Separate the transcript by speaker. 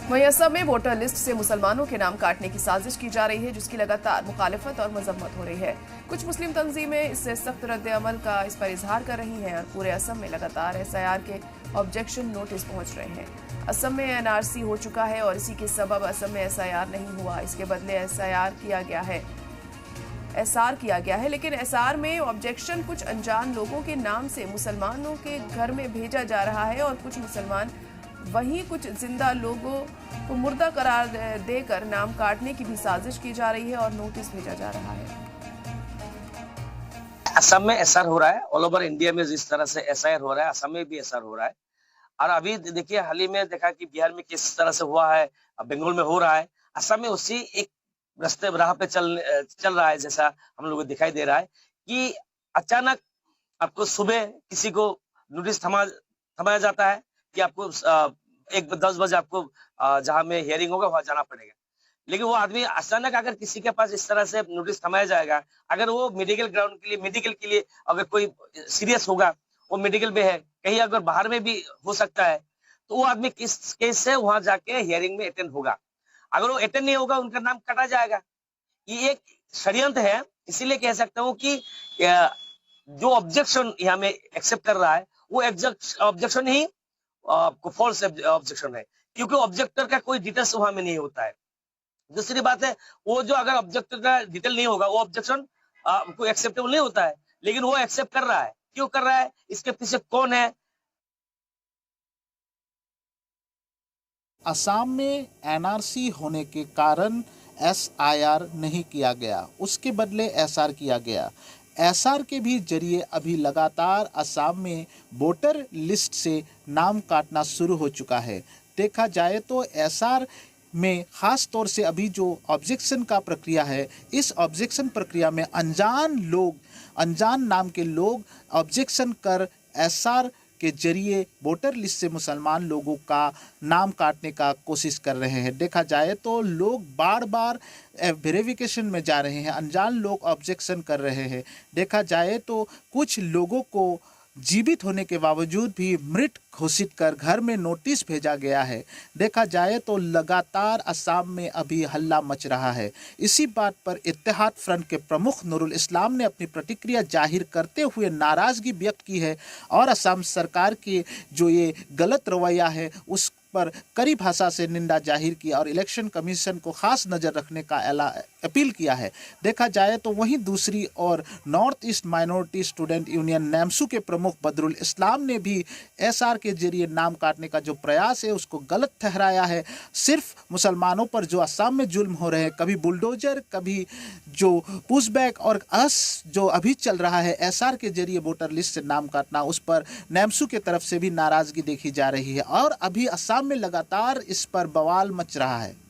Speaker 1: वहीं असम में voter list से मुसलमानों के नाम काटने की साजिश की जा रही है, जिसकी लगातार मुखालिफत और मजम्मत हो रही है। कुछ मुस्लिम तंजीमें इससे सख्त रद्द अमल का इस पर इजहार कर रही हैं और पूरे असम में लगातार SIR के ऑब्जेक्शन नोटिस पहुंच रहे हैं। असम में NRC हो चुका है और इसी के सबब असम में SIR नहीं हुआ, इसके बदले SIR किया गया है। SR किया गया है, लेकिन SR में ऑब्जेक्शन कुछ अनजान लोगों के नाम से मुसलमानों के घर में भेजा जा रहा है और कुछ मुसलमान वहीं कुछ जिंदा लोगों को मुर्दा करार देकर नाम काटने की भी साजिश की जा रही है और नोटिस भेजा जा रहा है।
Speaker 2: असम में SR हो रहा है, ऑल ओवर इंडिया में जिस तरह से SIR हो रहा है, असम में भी SR हो रहा है। और अभी देखिए हाल ही में देखा कि बिहार में किस तरह से हुआ है, बंगाल में हो रहा है, असम में उसी एक राह पे चल रहा है। जैसा हम लोगों को दिखाई दे रहा है कि अचानक आपको सुबह किसी को नोटिस थमाया जाता है कि आपको 10 बजे आपको जहां में हियरिंग होगा वहां जाना पड़ेगा। लेकिन वो आदमी अचानक अगर किसी के पास इस तरह से नोटिस थमाया जाएगा, अगर वो मेडिकल के लिए अगर कोई सीरियस होगा, वो मेडिकल में है, कहीं अगर बाहर में भी हो सकता है, तो वो आदमी किस केस से वहां जाके हियरिंग में अटेंड होगा। अगर वो अटेंड नहीं होगा, उनका नाम कटा जाएगा। ये एक षड्यंत्र है। इसीलिए कह सकता हूँ कि जो ऑब्जेक्शन यहाँ में एक्सेप्ट कर रहा है, वो ऑब्जेक्शन ही आपको फॉल्स ऑब्जेक्शन है, क्योंकि ऑब्जेक्टर का कोई डिटेल्स वहां में नहीं होता है। दूसरी बात है, वो जो अगर ऑब्जेक्टर का डिटेल नहीं होगा, वो ऑब्जेक्शन आपको एक्सेप्टेबल नहीं होता है, लेकिन वो एक्सेप्ट कर रहा है। क्यों कर रहा है, इसके पीछे कौन है?
Speaker 3: असम में NRC होने के कारण SIR नहीं किया गया, उसके बदले SR किया गया। SR के भी जरिए अभी लगातार असम में वोटर लिस्ट से नाम काटना शुरू हो चुका है। देखा जाए तो SR में ख़ास तौर से अभी जो ऑब्जेक्शन का प्रक्रिया है, इस ऑब्जेक्शन प्रक्रिया में अनजान नाम के लोग ऑब्जेक्शन कर SR के जरिए वोटर लिस्ट से मुसलमान लोगों का नाम काटने का कोशिश कर रहे हैं। देखा जाए तो लोग बार बार वेरिफिकेशन में जा रहे हैं, अनजान लोग ऑब्जेक्शन कर रहे हैं। देखा जाए तो कुछ लोगों को जीवित होने के बावजूद भी मृत घोषित कर घर में नोटिस भेजा गया है। देखा जाए तो लगातार असम में अभी हल्ला मच रहा है। इसी बात पर इत्तेहाद फ्रंट के प्रमुख नूरुल इस्लाम ने अपनी प्रतिक्रिया जाहिर करते हुए नाराज़गी व्यक्त की है और असम सरकार की जो ये गलत रवैया है उस पर कड़ी भाषा से निंदा जाहिर की और इलेक्शन कमीशन को खास नज़र रखने का अपील किया है। देखा जाए तो वहीं दूसरी ओर north east minority student union NAMSU के प्रमुख बदरुल इस्लाम ने भी SR के जरिए नाम काटने का जो प्रयास है उसको गलत ठहराया है। सिर्फ मुसलमानों पर जो असम में जुल्म हो रहे हैं, कभी बुलडोजर, कभी जो पुशबैक और जो अभी चल रहा है SR के जरिए वोटर लिस्ट से नाम काटना, उस पर NAMSU की तरफ से भी नाराज़गी देखी जा रही है और अभी असम में लगातार इस पर बवाल मच रहा है।